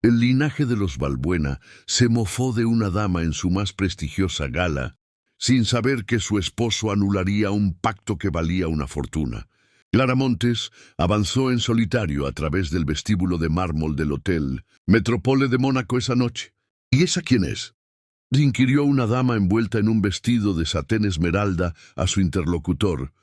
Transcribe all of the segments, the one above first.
El linaje de los Balbuena se mofó de una dama en su más prestigiosa gala, sin saber que su esposo anularía un pacto que valía una fortuna. Clara Montes avanzó en solitario a través del vestíbulo de mármol del Hotel Metropole de Mónaco esa noche. ¿Y esa quién es?, inquirió una dama envuelta en un vestido de satén esmeralda a su interlocutor,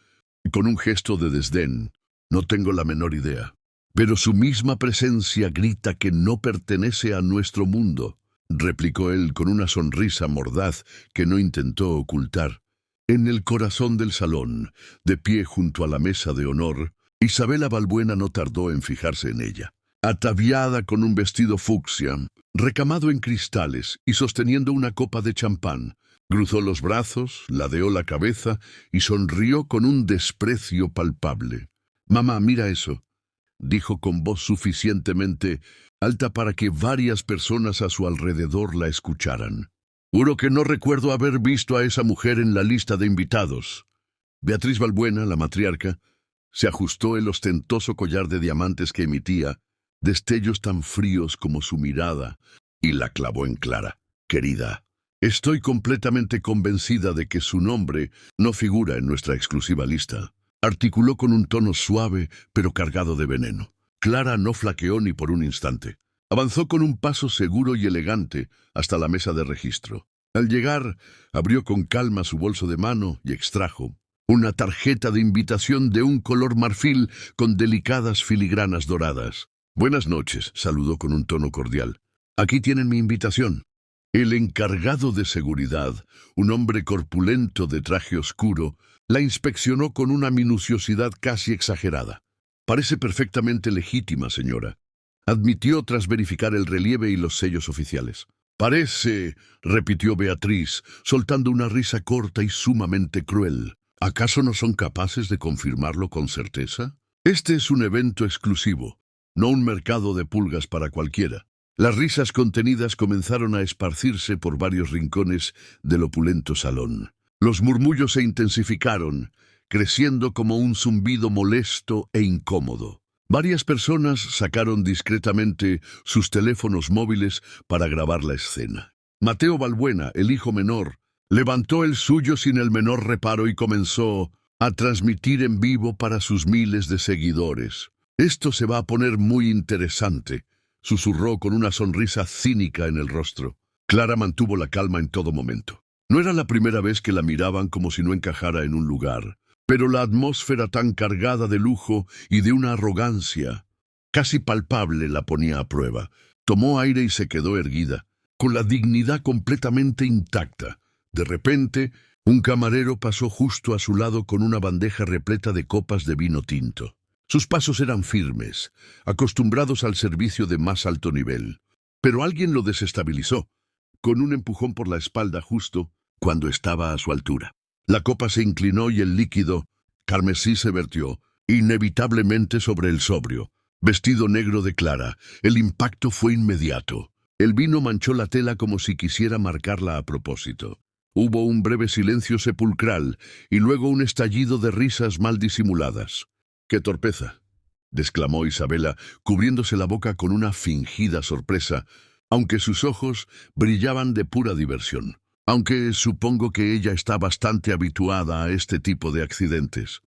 con un gesto de desdén. No tengo la menor idea. Pero su misma presencia grita que no pertenece a nuestro mundo, replicó él con una sonrisa mordaz que no intentó ocultar. En el corazón del salón, de pie junto a la mesa de honor, Isabela Balbuena no tardó en fijarse en ella. Ataviada con un vestido fucsia, recamado en cristales y sosteniendo una copa de champán, cruzó los brazos, ladeó la cabeza y sonrió con un desprecio palpable. «Mamá, mira eso», dijo con voz suficientemente alta para que varias personas a su alrededor la escucharan. «Juro que no recuerdo haber visto a esa mujer en la lista de invitados». Beatriz Balbuena, la matriarca, se ajustó el ostentoso collar de diamantes que emitía destellos tan fríos como su mirada y la clavó en Clara. «Querida, estoy completamente convencida de que su nombre no figura en nuestra exclusiva lista», articuló con un tono suave pero cargado de veneno. Clara no flaqueó ni por un instante. Avanzó con un paso seguro y elegante hasta la mesa de registro. Al llegar, abrió con calma su bolso de mano y extrajo una tarjeta de invitación de un color marfil con delicadas filigranas doradas. «Buenas noches», saludó con un tono cordial. «Aquí tienen mi invitación». El encargado de seguridad, un hombre corpulento de traje oscuro, la inspeccionó con una minuciosidad casi exagerada. «Parece perfectamente legítima, señora», admitió tras verificar el relieve y los sellos oficiales. «Parece», repitió Beatriz, soltando una risa corta y sumamente cruel. «¿Acaso no son capaces de confirmarlo con certeza? Este es un evento exclusivo, no un mercado de pulgas para cualquiera». Las risas contenidas comenzaron a esparcirse por varios rincones del opulento salón. Los murmullos se intensificaron, creciendo como un zumbido molesto e incómodo. Varias personas sacaron discretamente sus teléfonos móviles para grabar la escena. Mateo Balbuena, el hijo menor, levantó el suyo sin el menor reparo y comenzó a transmitir en vivo para sus miles de seguidores. «Esto se va a poner muy interesante», susurró con una sonrisa cínica en el rostro. Clara mantuvo la calma en todo momento. No era la primera vez que la miraban como si no encajara en un lugar, pero la atmósfera tan cargada de lujo y de una arrogancia casi palpable la ponía a prueba. Tomó aire y se quedó erguida, con la dignidad completamente intacta. De repente, un camarero pasó justo a su lado con una bandeja repleta de copas de vino tinto. Sus pasos eran firmes, acostumbrados al servicio de más alto nivel. Pero alguien lo desestabilizó, con un empujón por la espalda justo cuando estaba a su altura. La copa se inclinó y el líquido carmesí se vertió, inevitablemente sobre el sobrio vestido negro de Clara. El impacto fue inmediato. El vino manchó la tela como si quisiera marcarla a propósito. Hubo un breve silencio sepulcral y luego un estallido de risas mal disimuladas. «¡Qué torpeza!», exclamó Isabela, cubriéndose la boca con una fingida sorpresa, aunque sus ojos brillaban de pura diversión. Aunque supongo que ella está bastante habituada a este tipo de accidentes.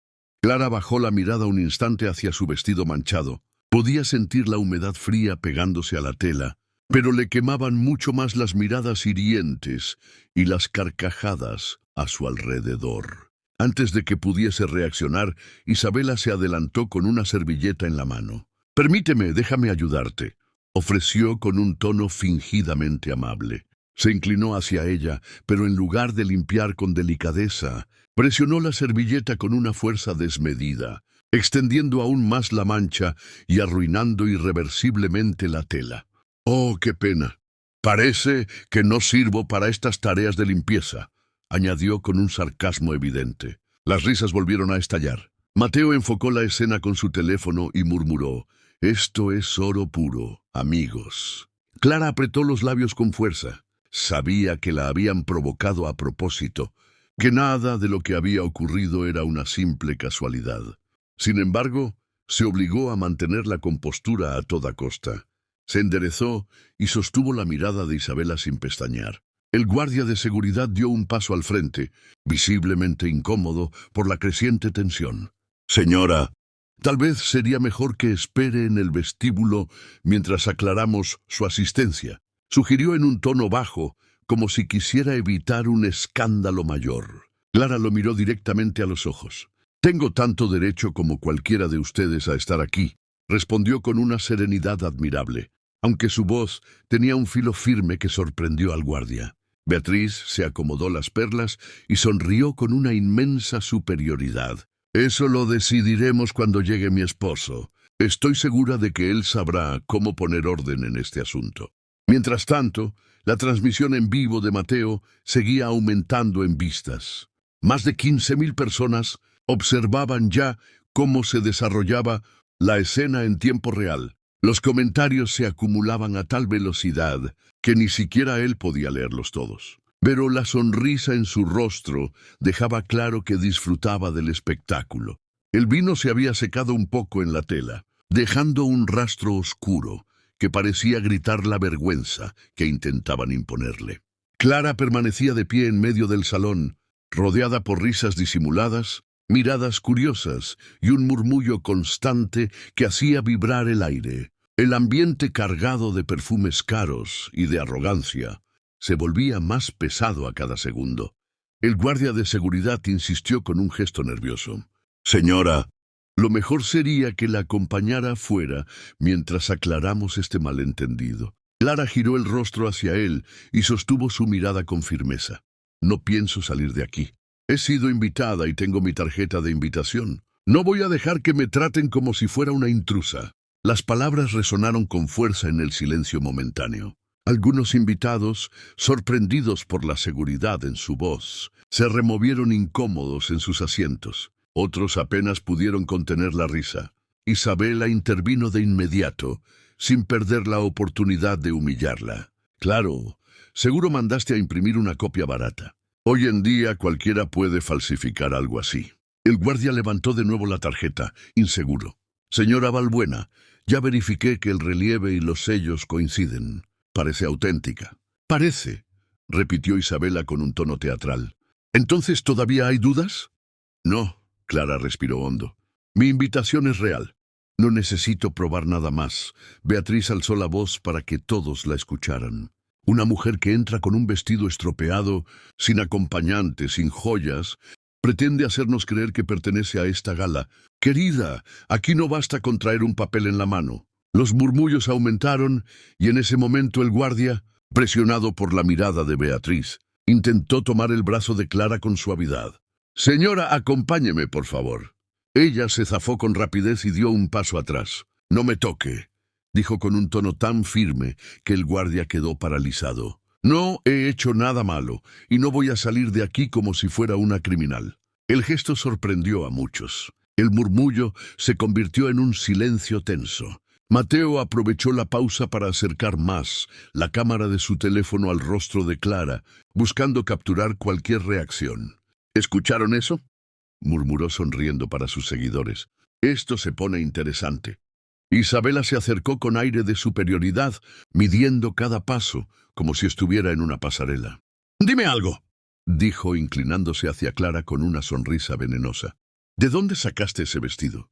Clara bajó la mirada un instante hacia su vestido manchado. Podía sentir la humedad fría pegándose a la tela, pero le quemaban mucho más las miradas hirientes y las carcajadas a su alrededor. Antes de que pudiese reaccionar, Isabela se adelantó con una servilleta en la mano. «Permíteme, déjame ayudarte», ofreció con un tono fingidamente amable. Se inclinó hacia ella, pero en lugar de limpiar con delicadeza, presionó la servilleta con una fuerza desmedida, extendiendo aún más la mancha y arruinando irreversiblemente la tela. «Oh, qué pena. Parece que no sirvo para estas tareas de limpieza», añadió con un sarcasmo evidente. Las risas volvieron a estallar. Mateo enfocó la escena con su teléfono y murmuró: «Esto es oro puro, amigos». Clara apretó los labios con fuerza. Sabía que la habían provocado a propósito, que nada de lo que había ocurrido era una simple casualidad. Sin embargo, se obligó a mantener la compostura a toda costa. Se enderezó y sostuvo la mirada de Isabela sin pestañear. El guardia de seguridad dio un paso al frente, visiblemente incómodo por la creciente tensión. «Señora, tal vez sería mejor que espere en el vestíbulo mientras aclaramos su asistencia», sugirió en un tono bajo, como si quisiera evitar un escándalo mayor. Clara lo miró directamente a los ojos. «Tengo tanto derecho como cualquiera de ustedes a estar aquí», respondió con una serenidad admirable, aunque su voz tenía un filo firme que sorprendió al guardia. Beatriz se acomodó las perlas y sonrió con una inmensa superioridad. «Eso lo decidiremos cuando llegue mi esposo. Estoy segura de que él sabrá cómo poner orden en este asunto». Mientras tanto, la transmisión en vivo de Mateo seguía aumentando en vistas. Más de 15.000 personas observaban ya cómo se desarrollaba la escena en tiempo real. Los comentarios se acumulaban a tal velocidad que ni siquiera él podía leerlos todos. Pero la sonrisa en su rostro dejaba claro que disfrutaba del espectáculo. El vino se había secado un poco en la tela, dejando un rastro oscuro que parecía gritar la vergüenza que intentaban imponerle. Clara permanecía de pie en medio del salón, rodeada por risas disimuladas, miradas curiosas y un murmullo constante que hacía vibrar el aire. El ambiente cargado de perfumes caros y de arrogancia se volvía más pesado a cada segundo. El guardia de seguridad insistió con un gesto nervioso. «Señora, lo mejor sería que la acompañara afuera mientras aclaramos este malentendido». Clara giró el rostro hacia él y sostuvo su mirada con firmeza. «No pienso salir de aquí. He sido invitada y tengo mi tarjeta de invitación. No voy a dejar que me traten como si fuera una intrusa». Las palabras resonaron con fuerza en el silencio momentáneo. Algunos invitados, sorprendidos por la seguridad en su voz, se removieron incómodos en sus asientos. Otros apenas pudieron contener la risa. Isabela intervino de inmediato, sin perder la oportunidad de humillarla. «Claro, seguro mandaste a imprimir una copia barata. Hoy en día cualquiera puede falsificar algo así». El guardia levantó de nuevo la tarjeta, inseguro. «Señora Balbuena, ya verifiqué que el relieve y los sellos coinciden. Parece auténtica». «Parece», repitió Isabela con un tono teatral. «¿Entonces todavía hay dudas?» «No», Clara respiró hondo. «Mi invitación es real. No necesito probar nada más». Beatriz alzó la voz para que todos la escucharan. «Una mujer que entra con un vestido estropeado, sin acompañante, sin joyas, pretende hacernos creer que pertenece a esta gala. Querida, aquí no basta con traer un papel en la mano». Los murmullos aumentaron y en ese momento el guardia, presionado por la mirada de Beatriz, intentó tomar el brazo de Clara con suavidad. «Señora, acompáñeme, por favor». Ella se zafó con rapidez y dio un paso atrás. «No me toque», dijo con un tono tan firme que el guardia quedó paralizado. «No he hecho nada malo y no voy a salir de aquí como si fuera una criminal». El gesto sorprendió a muchos. El murmullo se convirtió en un silencio tenso. Mateo aprovechó la pausa para acercar más la cámara de su teléfono al rostro de Clara, buscando capturar cualquier reacción. «¿Escucharon eso?», murmuró sonriendo para sus seguidores. «Esto se pone interesante». Isabela se acercó con aire de superioridad, midiendo cada paso, como si estuviera en una pasarela. «Dime algo», dijo inclinándose hacia Clara con una sonrisa venenosa. «¿De dónde sacaste ese vestido?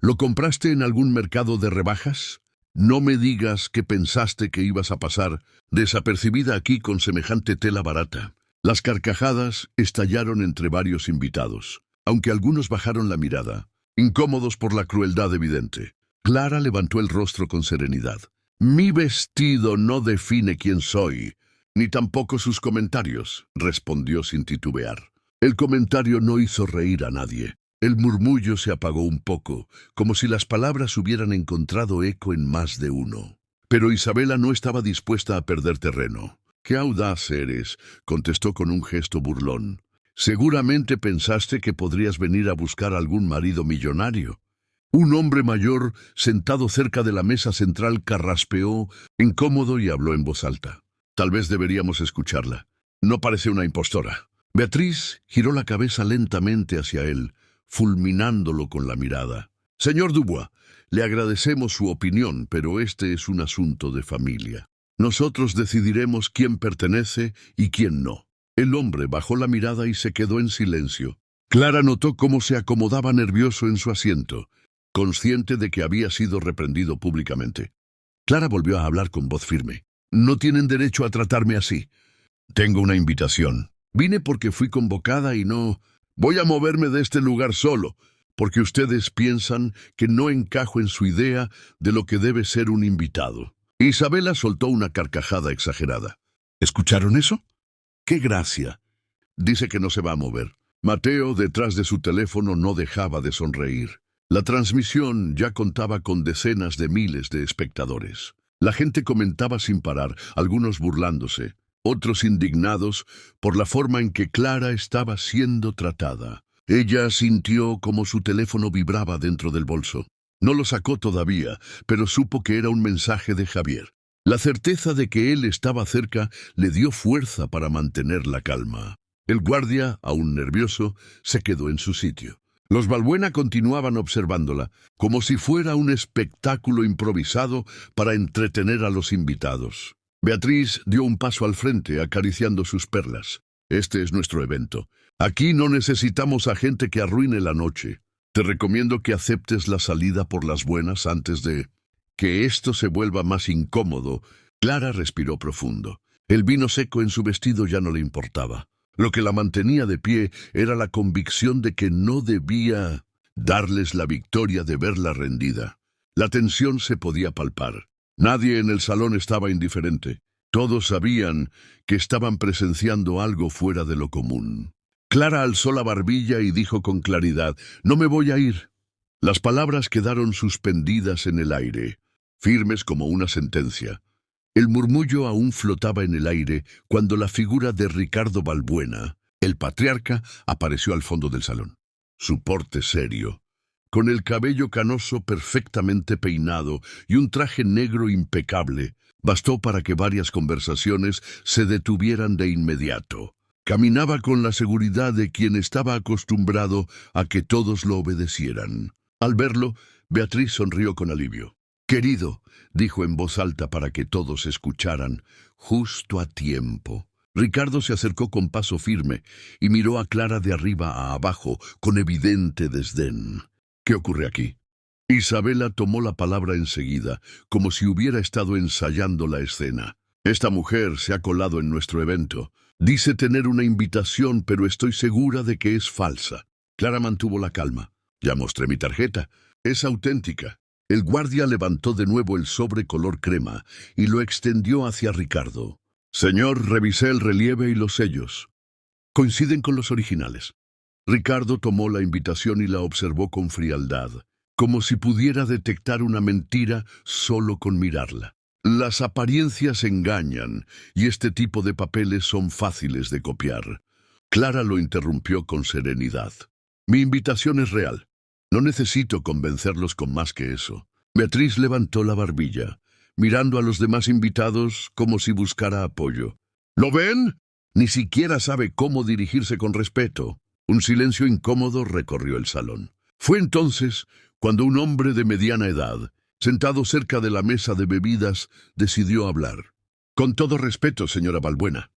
¿Lo compraste en algún mercado de rebajas? No me digas que pensaste que ibas a pasar desapercibida aquí con semejante tela barata». Las carcajadas estallaron entre varios invitados, aunque algunos bajaron la mirada, incómodos por la crueldad evidente. Clara levantó el rostro con serenidad. «Mi vestido no define quién soy, ni tampoco sus comentarios», respondió sin titubear. El comentario no hizo reír a nadie. El murmullo se apagó un poco, como si las palabras hubieran encontrado eco en más de uno. Pero Isabela no estaba dispuesta a perder terreno. «Qué audaz eres», contestó con un gesto burlón. «Seguramente pensaste que podrías venir a buscar algún marido millonario». Un hombre mayor, sentado cerca de la mesa central, carraspeó, incómodo, y habló en voz alta. «Tal vez deberíamos escucharla. No parece una impostora». Beatriz giró la cabeza lentamente hacia él, fulminándolo con la mirada. «Señor Dubois, Le agradecemos su opinión, pero este es un asunto de familia. Nosotros decidiremos quién pertenece y quién no. El hombre bajó la mirada y se quedó en silencio. Clara notó cómo se acomodaba nervioso en su asiento, consciente de que había sido reprendido públicamente. Clara volvió a hablar con voz firme. No tienen derecho a tratarme así. Tengo una invitación. Vine porque fui convocada y no... Voy a moverme de este lugar solo, porque ustedes piensan que no encajo en su idea de lo que debe ser un invitado. Isabela soltó una carcajada exagerada. ¿Escucharon eso? ¡Qué gracia! Dice que no se va a mover. Mateo, detrás de su teléfono, no dejaba de sonreír. La transmisión ya contaba con decenas de miles de espectadores. La gente comentaba sin parar, algunos burlándose, otros indignados por la forma en que Clara estaba siendo tratada. Ella sintió como su teléfono vibraba dentro del bolso. No lo sacó todavía, pero supo que era un mensaje de Javier. La certeza de que él estaba cerca le dio fuerza para mantener la calma. El guardia, aún nervioso, se quedó en su sitio. Los Balbuena continuaban observándola, como si fuera un espectáculo improvisado para entretener a los invitados. Beatriz dio un paso al frente, acariciando sus perlas. Este es nuestro evento. Aquí no necesitamos a gente que arruine la noche. Te recomiendo que aceptes la salida por las buenas antes de que esto se vuelva más incómodo. Clara respiró profundo. El vino seco en su vestido ya no le importaba. Lo que la mantenía de pie era la convicción de que no debía darles la victoria de verla rendida. La tensión se podía palpar. Nadie en el salón estaba indiferente. Todos sabían que estaban presenciando algo fuera de lo común. Clara alzó la barbilla y dijo con claridad: «No me voy a ir». Las palabras quedaron suspendidas en el aire, firmes como una sentencia. El murmullo aún flotaba en el aire cuando la figura de Ricardo Balbuena, el patriarca, apareció al fondo del salón. Su porte serio, con el cabello canoso perfectamente peinado y un traje negro impecable, bastó para que varias conversaciones se detuvieran de inmediato. Caminaba con la seguridad de quien estaba acostumbrado a que todos lo obedecieran. Al verlo, Beatriz sonrió con alivio. «Querido», dijo en voz alta para que todos escucharan, «justo a tiempo». Ricardo se acercó con paso firme y miró a Clara de arriba a abajo con evidente desdén. «¿Qué ocurre aquí?» Isabela tomó la palabra enseguida, como si hubiera estado ensayando la escena. «Esta mujer se ha colado en nuestro evento. Dice tener una invitación, pero estoy segura de que es falsa». Clara mantuvo la calma. «Ya mostré mi tarjeta. Es auténtica». El guardia levantó de nuevo el sobre color crema y lo extendió hacia Ricardo. «Señor, revisé el relieve y los sellos. Coinciden con los originales». Ricardo tomó la invitación y la observó con frialdad, como si pudiera detectar una mentira solo con mirarla. Las apariencias engañan, y este tipo de papeles son fáciles de copiar. Clara lo interrumpió con serenidad. «Mi invitación es real. No necesito convencerlos con más que eso». Beatriz levantó la barbilla, mirando a los demás invitados como si buscara apoyo. «¿Lo ven? Ni siquiera sabe cómo dirigirse con respeto». Un silencio incómodo recorrió el salón. Fue entonces cuando un hombre de mediana edad, sentado cerca de la mesa de bebidas, decidió hablar. «Con todo respeto, señora Balbuena»,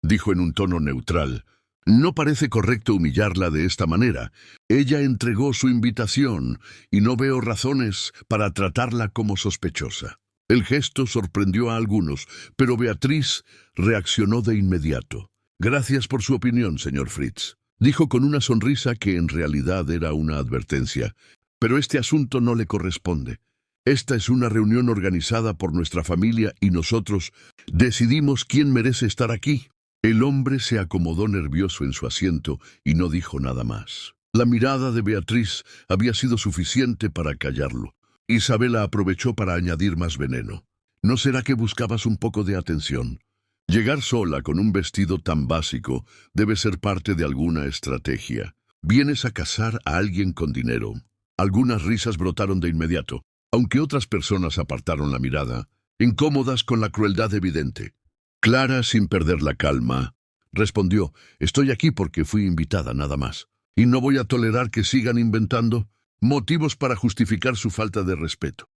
dijo en un tono neutral, «no parece correcto humillarla de esta manera. Ella entregó su invitación y no veo razones para tratarla como sospechosa». El gesto sorprendió a algunos, pero Beatriz reaccionó de inmediato. «Gracias por su opinión, señor Fritz», dijo con una sonrisa que en realidad era una advertencia. «Pero este asunto no le corresponde. Esta es una reunión organizada por nuestra familia y nosotros decidimos quién merece estar aquí». El hombre se acomodó nervioso en su asiento y no dijo nada más. La mirada de Beatriz había sido suficiente para callarlo. Isabela aprovechó para añadir más veneno. «¿No será que buscabas un poco de atención? Llegar sola con un vestido tan básico debe ser parte de alguna estrategia. Vienes a casar a alguien con dinero». Algunas risas brotaron de inmediato, aunque otras personas apartaron la mirada, incómodas con la crueldad evidente. Clara, sin perder la calma, respondió: «Estoy aquí porque fui invitada, nada más. Y no voy a tolerar que sigan inventando». motivos para justificar su falta de respeto.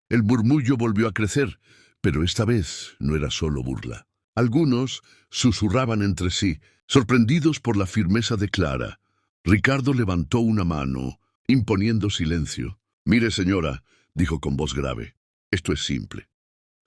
El murmullo volvió a crecer, pero esta vez no era solo burla. Algunos susurraban entre sí, sorprendidos por la firmeza de Clara. Ricardo levantó una mano, imponiendo silencio. «Mire, señora», dijo con voz grave, «esto es simple.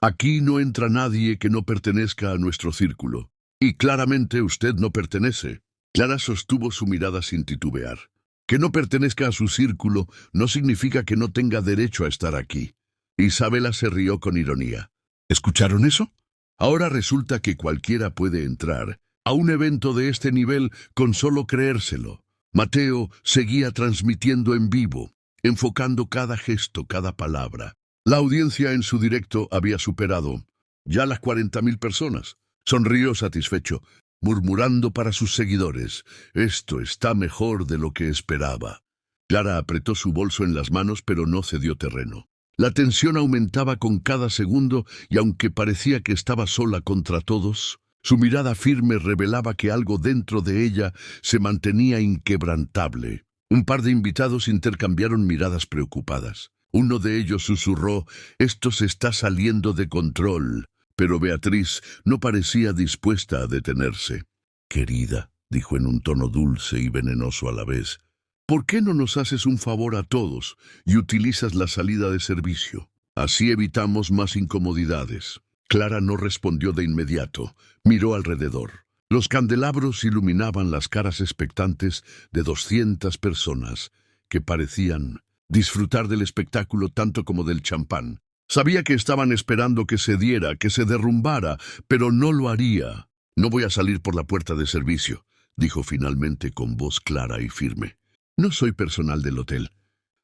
Aquí no entra nadie que no pertenezca a nuestro círculo. Y claramente usted no pertenece». Clara sostuvo su mirada sin titubear. Que no pertenezca a su círculo no significa que no tenga derecho a estar aquí. Isabela se rió con ironía. ¿Escucharon eso? Ahora resulta que cualquiera puede entrar a un evento de este nivel con solo creérselo. Mateo seguía transmitiendo en vivo, enfocando cada gesto, cada palabra. La audiencia en su directo había superado ya las 40.000 personas. Sonrió satisfecho, murmurando para sus seguidores: «Esto está mejor de lo que esperaba». Clara apretó su bolso en las manos, pero no cedió terreno. La tensión aumentaba con cada segundo y aunque parecía que estaba sola contra todos, su mirada firme revelaba que algo dentro de ella se mantenía inquebrantable. Un par de invitados intercambiaron miradas preocupadas. Uno de ellos susurró: «Esto se está saliendo de control». Pero Beatriz no parecía dispuesta a detenerse. «Querida», dijo en un tono dulce y venenoso a la vez, «¿por qué no nos haces un favor a todos y utilizas la salida de servicio? Así evitamos más incomodidades». Clara no respondió de inmediato. Miró alrededor. Los candelabros iluminaban las caras expectantes de 200 personas, que parecían disfrutar del espectáculo tanto como del champán. Sabía que estaban esperando que se diera, que se derrumbara, pero no lo haría. «No voy a salir por la puerta de servicio», dijo finalmente con voz clara y firme. «No soy personal del hotel.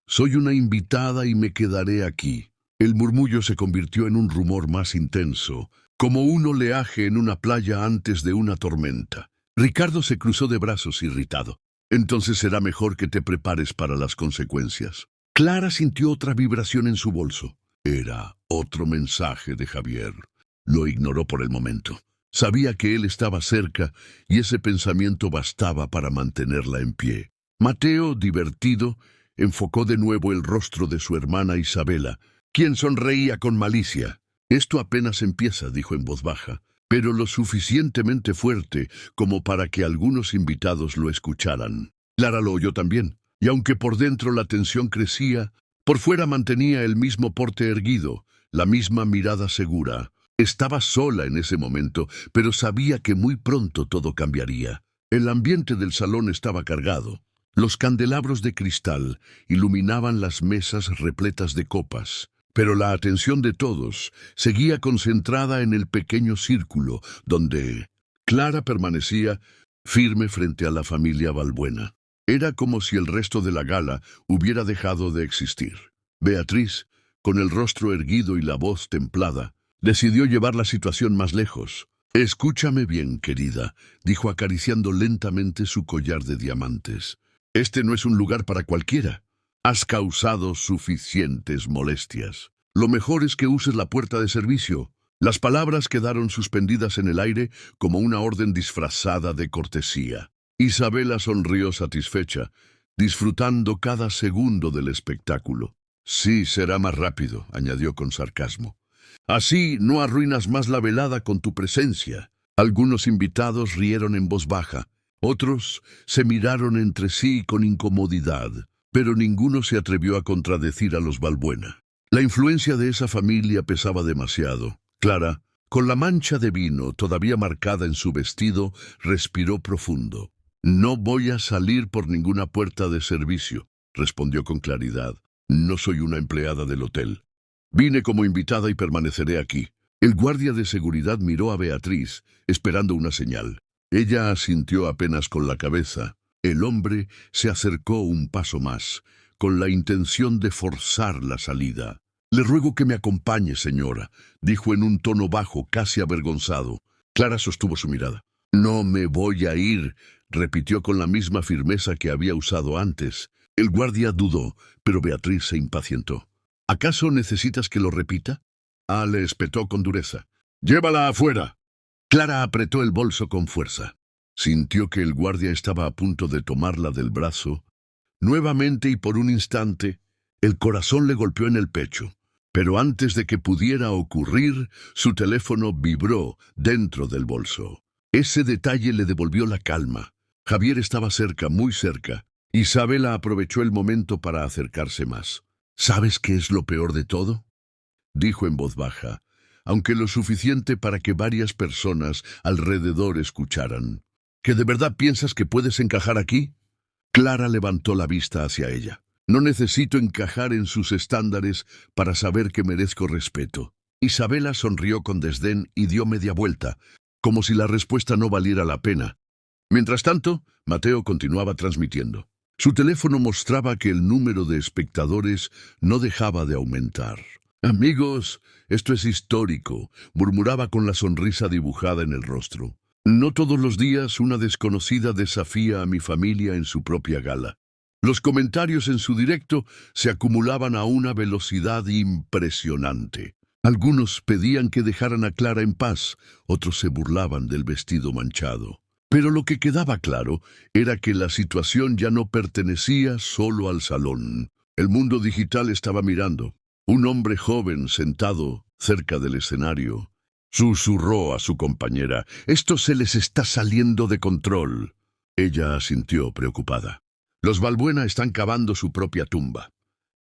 Soy una invitada y me quedaré aquí». El murmullo se convirtió en un rumor más intenso, como un oleaje en una playa antes de una tormenta. Ricardo se cruzó de brazos irritado. «Entonces será mejor que te prepares para las consecuencias». Clara sintió otra vibración en su bolso. Era otro mensaje de Javier. Lo ignoró por el momento. Sabía que él estaba cerca y ese pensamiento bastaba para mantenerla en pie. Mateo, divertido, enfocó de nuevo el rostro de su hermana Isabela, quien sonreía con malicia. «Esto apenas empieza», dijo en voz baja, pero lo suficientemente fuerte como para que algunos invitados lo escucharan. Clara lo oyó también, y aunque por dentro la tensión crecía, por fuera mantenía el mismo porte erguido, la misma mirada segura. Estaba sola en ese momento, pero sabía que muy pronto todo cambiaría. El ambiente del salón estaba cargado. Los candelabros de cristal iluminaban las mesas repletas de copas, pero la atención de todos seguía concentrada en el pequeño círculo donde Clara permanecía firme frente a la familia Balbuena. Era como si el resto de la gala hubiera dejado de existir. Beatriz, con el rostro erguido y la voz templada, decidió llevar la situación más lejos. «Escúchame bien, querida», dijo acariciando lentamente su collar de diamantes. «Este no es un lugar para cualquiera. Has causado suficientes molestias. Lo mejor es que uses la puerta de servicio». Las palabras quedaron suspendidas en el aire como una orden disfrazada de cortesía. Isabela sonrió satisfecha, disfrutando cada segundo del espectáculo. «Sí, será más rápido», añadió con sarcasmo. «Así no arruinas más la velada con tu presencia». Algunos invitados rieron en voz baja, otros se miraron entre sí con incomodidad, pero ninguno se atrevió a contradecir a los Balbuena. La influencia de esa familia pesaba demasiado. Clara, con la mancha de vino todavía marcada en su vestido, respiró profundo. «No voy a salir por ninguna puerta de servicio», respondió con claridad. «No soy una empleada del hotel. Vine como invitada y permaneceré aquí». El guardia de seguridad miró a Beatriz, esperando una señal. Ella asintió apenas con la cabeza. El hombre se acercó un paso más, con la intención de forzar la salida. «Le ruego que me acompañe, señora», dijo en un tono bajo, casi avergonzado. Clara sostuvo su mirada. «No me voy a ir», repitió con la misma firmeza que había usado antes. El guardia dudó, pero Beatriz se impacientó. «¿Acaso necesitas que lo repita?» Le espetó con dureza. «Llévala afuera». Clara apretó el bolso con fuerza. Sintió que el guardia estaba a punto de tomarla del brazo. Nuevamente y por un instante, el corazón le golpeó en el pecho. Pero antes de que pudiera ocurrir, su teléfono vibró dentro del bolso. Ese detalle le devolvió la calma. Javier estaba cerca, muy cerca. Isabela aprovechó el momento para acercarse más. ¿Sabes qué es lo peor de todo?, dijo en voz baja, aunque lo suficiente para que varias personas alrededor escucharan. ¿Que de verdad piensas que puedes encajar aquí? Clara levantó la vista hacia ella. No necesito encajar en sus estándares para saber que merezco respeto. Isabela sonrió con desdén y dio media vuelta, como si la respuesta no valiera la pena. Mientras tanto, Mateo continuaba transmitiendo. Su teléfono mostraba que el número de espectadores no dejaba de aumentar. «Amigos, esto es histórico», murmuraba con la sonrisa dibujada en el rostro. «No todos los días una desconocida desafía a mi familia en su propia gala». Los comentarios en su directo se acumulaban a una velocidad impresionante. Algunos pedían que dejaran a Clara en paz, otros se burlaban del vestido manchado. Pero lo que quedaba claro era que la situación ya no pertenecía solo al salón. El mundo digital estaba mirando. Un hombre joven sentado cerca del escenario susurró a su compañera: «Esto se les está saliendo de control». Ella asintió preocupada. «Los Balbuena están cavando su propia tumba».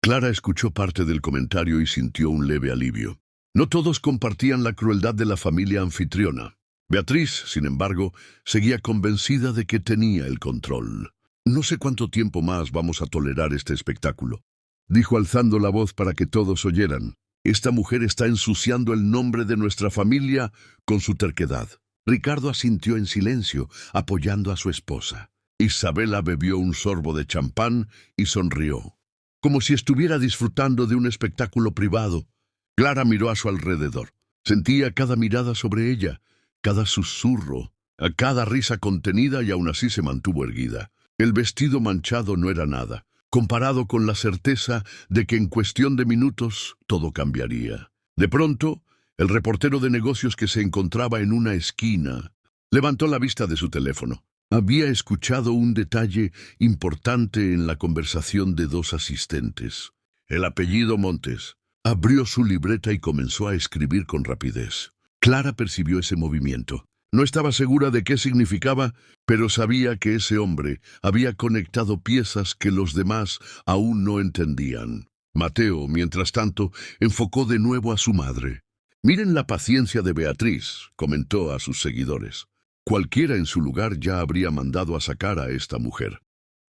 Clara escuchó parte del comentario y sintió un leve alivio. No todos compartían la crueldad de la familia anfitriona. Beatriz, sin embargo, seguía convencida de que tenía el control. «No sé cuánto tiempo más vamos a tolerar este espectáculo», dijo alzando la voz para que todos oyeran. «Esta mujer está ensuciando el nombre de nuestra familia con su terquedad». Ricardo asintió en silencio, apoyando a su esposa. Isabela bebió un sorbo de champán y sonrió, como si estuviera disfrutando de un espectáculo privado. Clara miró a su alrededor. Sentía cada mirada sobre ella, cada susurro, a cada risa contenida, y aún así se mantuvo erguida. El vestido manchado no era nada, comparado con la certeza de que en cuestión de minutos todo cambiaría. De pronto, el reportero de negocios que se encontraba en una esquina levantó la vista de su teléfono. Había escuchado un detalle importante en la conversación de dos asistentes. El apellido Montes. Abrió su libreta y comenzó a escribir con rapidez. Clara percibió ese movimiento. No estaba segura de qué significaba, pero sabía que ese hombre había conectado piezas que los demás aún no entendían. Mateo, mientras tanto, enfocó de nuevo a su madre. «Miren la paciencia de Beatriz», comentó a sus seguidores. Cualquiera en su lugar ya habría mandado a sacar a esta mujer.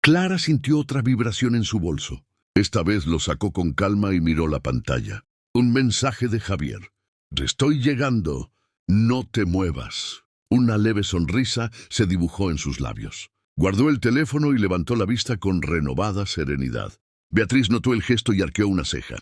Clara sintió otra vibración en su bolso. Esta vez lo sacó con calma y miró la pantalla. Un mensaje de Javier. «Estoy llegando. No te muevas». Una leve sonrisa se dibujó en sus labios. Guardó el teléfono y levantó la vista con renovada serenidad. Beatriz notó el gesto y arqueó una ceja.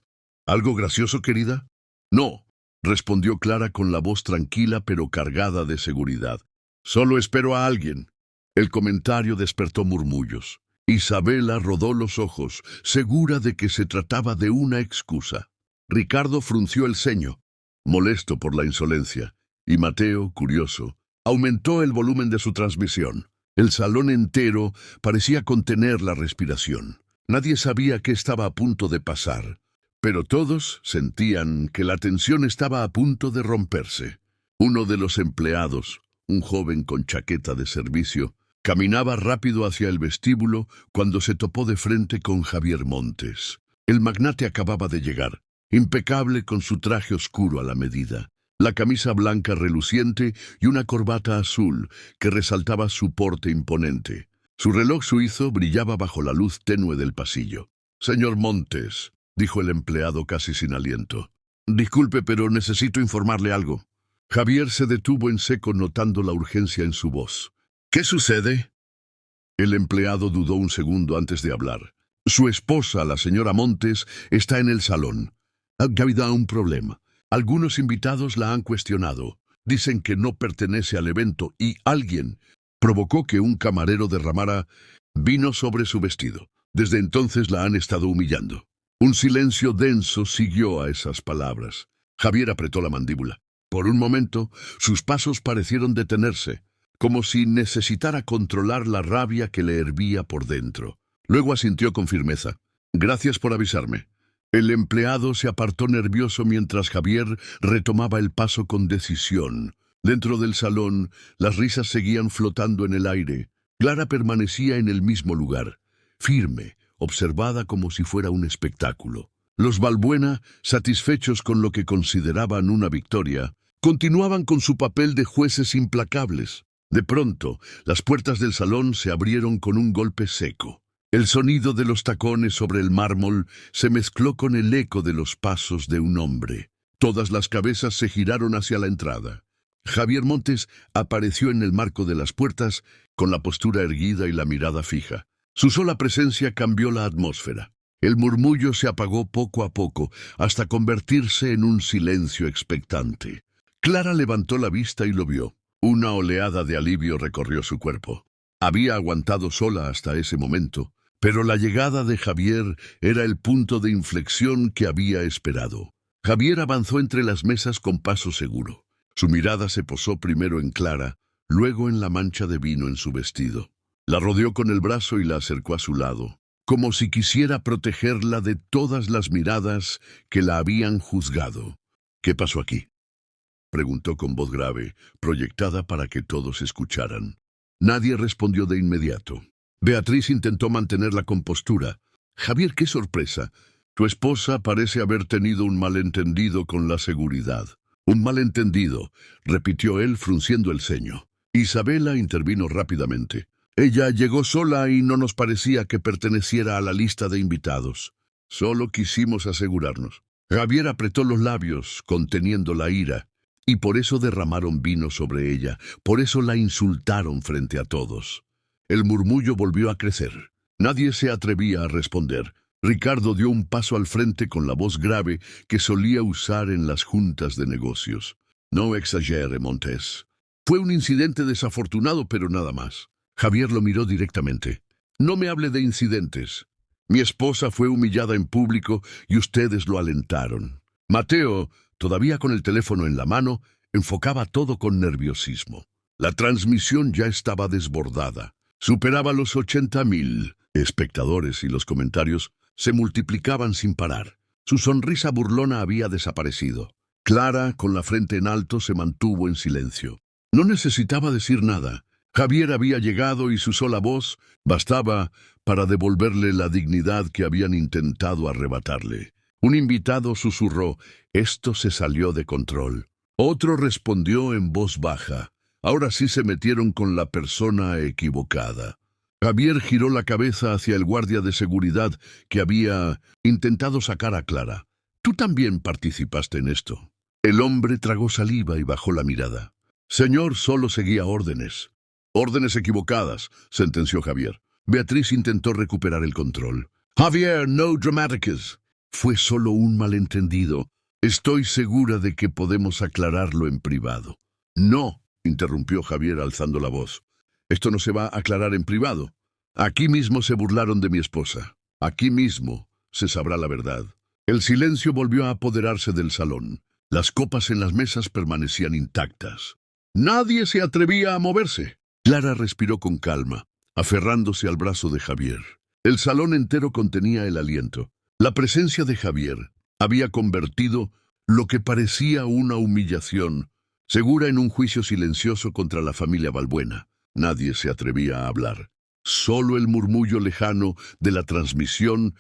«¿Algo gracioso, querida?» «No», respondió Clara con la voz tranquila pero cargada de seguridad. «Solo espero a alguien». El comentario despertó murmullos. Isabela rodó los ojos, segura de que se trataba de una excusa. Ricardo frunció el ceño, molesto por la insolencia, y Mateo, curioso, aumentó el volumen de su transmisión. El salón entero parecía contener la respiración. Nadie sabía qué estaba a punto de pasar, pero todos sentían que la tensión estaba a punto de romperse. Uno de los empleados, un joven con chaqueta de servicio, caminaba rápido hacia el vestíbulo cuando se topó de frente con Javier Montes. El magnate acababa de llegar, impecable con su traje oscuro a la medida, la camisa blanca reluciente y una corbata azul que resaltaba su porte imponente. Su reloj suizo brillaba bajo la luz tenue del pasillo. «Señor Montes», dijo el empleado casi sin aliento. «Disculpe, pero necesito informarle algo». Javier se detuvo en seco notando la urgencia en su voz. «¿Qué sucede?» El empleado dudó un segundo antes de hablar. «Su esposa, la señora Montes, está en el salón. Ha habido un problema. Algunos invitados la han cuestionado. Dicen que no pertenece al evento y alguien provocó que un camarero derramara vino sobre su vestido. Desde entonces la han estado humillando». Un silencio denso siguió a esas palabras. Javier apretó la mandíbula. Por un momento, sus pasos parecieron detenerse, como si necesitara controlar la rabia que le hervía por dentro. Luego asintió con firmeza. Gracias por avisarme. El empleado se apartó nervioso mientras Javier retomaba el paso con decisión. Dentro del salón, las risas seguían flotando en el aire. Clara permanecía en el mismo lugar, firme, observada como si fuera un espectáculo. Los Balbuena, satisfechos con lo que consideraban una victoria, continuaban con su papel de jueces implacables. De pronto, las puertas del salón se abrieron con un golpe seco. El sonido de los tacones sobre el mármol se mezcló con el eco de los pasos de un hombre. Todas las cabezas se giraron hacia la entrada. Javier Montes apareció en el marco de las puertas, con la postura erguida y la mirada fija. Su sola presencia cambió la atmósfera. El murmullo se apagó poco a poco, hasta convertirse en un silencio expectante. Clara levantó la vista y lo vio. Una oleada de alivio recorrió su cuerpo. Había aguantado sola hasta ese momento, pero la llegada de Javier era el punto de inflexión que había esperado. Javier avanzó entre las mesas con paso seguro. Su mirada se posó primero en Clara, luego en la mancha de vino en su vestido. La rodeó con el brazo y la acercó a su lado, como si quisiera protegerla de todas las miradas que la habían juzgado. ¿Qué pasó aquí?, preguntó con voz grave, proyectada para que todos escucharan. Nadie respondió de inmediato. Beatriz intentó mantener la compostura. Javier, qué sorpresa. Tu esposa parece haber tenido un malentendido con la seguridad. Un malentendido, repitió él frunciendo el ceño. Isabela intervino rápidamente. Ella llegó sola y no nos parecía que perteneciera a la lista de invitados. Solo quisimos asegurarnos. Javier apretó los labios, conteniendo la ira, y por eso derramaron vino sobre ella, por eso la insultaron frente a todos. El murmullo volvió a crecer. Nadie se atrevía a responder. Ricardo dio un paso al frente con la voz grave que solía usar en las juntas de negocios. No exagere, Montes. Fue un incidente desafortunado, pero nada más. Javier lo miró directamente. No me hable de incidentes. Mi esposa fue humillada en público y ustedes lo alentaron. Mateo, todavía con el teléfono en la mano, enfocaba todo con nerviosismo. La transmisión ya estaba desbordada. Superaba los 80,000 espectadores y los comentarios se multiplicaban sin parar. Su sonrisa burlona había desaparecido. Clara, con la frente en alto, se mantuvo en silencio. No necesitaba decir nada. Javier había llegado y su sola voz bastaba para devolverle la dignidad que habían intentado arrebatarle. Un invitado susurró: «Esto se salió de control». Otro respondió en voz baja: «Ahora sí se metieron con la persona equivocada». Javier giró la cabeza hacia el guardia de seguridad que había intentado sacar a Clara. «Tú también participaste en esto». El hombre tragó saliva y bajó la mirada. «Señor, solo seguía órdenes». «Órdenes equivocadas», sentenció Javier. Beatriz intentó recuperar el control. «Javier, no dramatics. Fue solo un malentendido. Estoy segura de que podemos aclararlo en privado». «No», interrumpió Javier alzando la voz. «Esto no se va a aclarar en privado. Aquí mismo se burlaron de mi esposa. Aquí mismo se sabrá la verdad». El silencio volvió a apoderarse del salón. Las copas en las mesas permanecían intactas. Nadie se atrevía a moverse. Clara respiró con calma, aferrándose al brazo de Javier. El salón entero contenía el aliento. La presencia de Javier había convertido lo que parecía una humillación, segura, en un juicio silencioso contra la familia Balbuena. Nadie se atrevía a hablar. Solo el murmullo lejano de la transmisión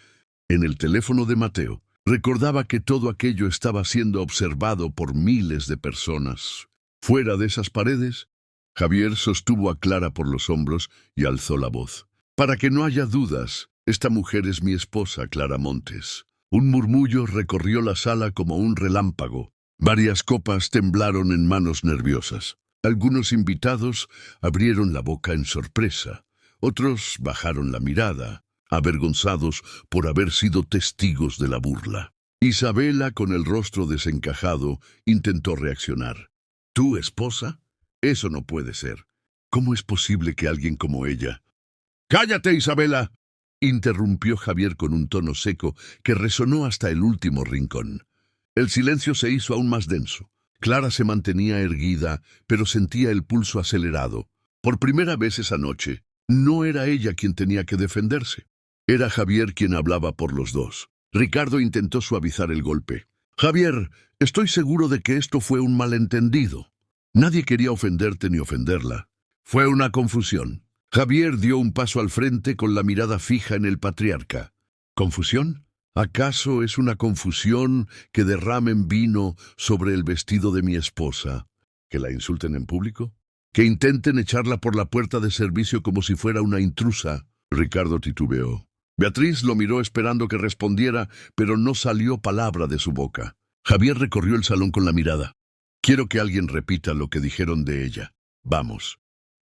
en el teléfono de Mateo recordaba que todo aquello estaba siendo observado por miles de personas. Fuera de esas paredes, Javier sostuvo a Clara por los hombros y alzó la voz. «Para que no haya dudas, esta mujer es mi esposa, Clara Montes». Un murmullo recorrió la sala como un relámpago. Varias copas temblaron en manos nerviosas. Algunos invitados abrieron la boca en sorpresa. Otros bajaron la mirada, avergonzados por haber sido testigos de la burla. Isabela, con el rostro desencajado, intentó reaccionar. «¿Tu esposa? Eso no puede ser. ¿Cómo es posible que alguien como ella...» «¡Cállate, Isabela!», interrumpió Javier con un tono seco que resonó hasta el último rincón. El silencio se hizo aún más denso. Clara se mantenía erguida, pero sentía el pulso acelerado. Por primera vez esa noche, no era ella quien tenía que defenderse. Era Javier quien hablaba por los dos. Ricardo intentó suavizar el golpe. Javier, estoy seguro de que esto fue un malentendido. Nadie quería ofenderte ni ofenderla. Fue una confusión. Javier dio un paso al frente con la mirada fija en el patriarca. ¿Confusión? ¿Acaso es una confusión que derramen vino sobre el vestido de mi esposa? ¿Que la insulten en público? ¿Que intenten echarla por la puerta de servicio como si fuera una intrusa? Ricardo titubeó. Beatriz lo miró esperando que respondiera, pero no salió palabra de su boca. Javier recorrió el salón con la mirada. Quiero que alguien repita lo que dijeron de ella. Vamos.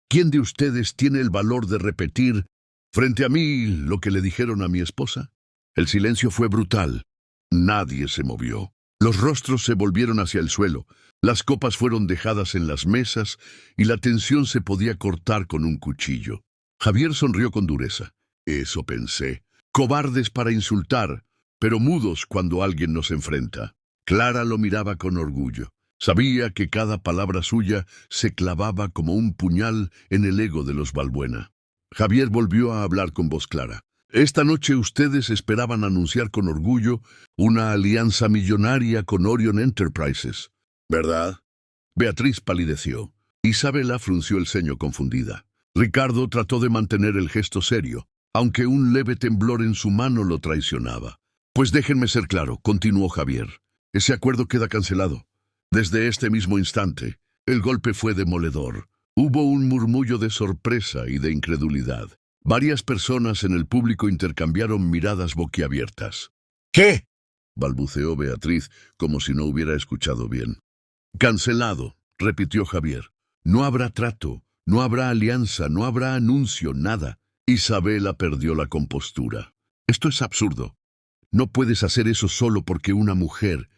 ¿Quién de ustedes tiene el valor de repetir frente a mí lo que le dijeron a mi esposa? El silencio fue brutal. Nadie se movió. Los rostros se volvieron hacia el suelo. Las copas fueron dejadas en las mesas y la tensión se podía cortar con un cuchillo. Javier sonrió con dureza. Eso pensé. Cobardes para insultar, pero mudos cuando alguien nos enfrenta. Clara lo miraba con orgullo. Sabía que cada palabra suya se clavaba como un puñal en el ego de los Balbuena. Javier volvió a hablar con voz clara. Esta noche ustedes esperaban anunciar con orgullo una alianza millonaria con Orion Enterprises, ¿verdad? Beatriz palideció. Isabela frunció el ceño confundida. Ricardo trató de mantener el gesto serio, aunque un leve temblor en su mano lo traicionaba. Pues déjenme ser claro, continuó Javier. Ese acuerdo queda cancelado. Desde este mismo instante, el golpe fue demoledor. Hubo un murmullo de sorpresa y de incredulidad. Varias personas en el público intercambiaron miradas boquiabiertas. ¿Qué?, balbuceó Beatriz, como si no hubiera escuchado bien. Cancelado, repitió Javier. No habrá trato, no habrá alianza, no habrá anuncio, nada. Isabela perdió la compostura. Esto es absurdo. No puedes hacer eso solo porque una mujer...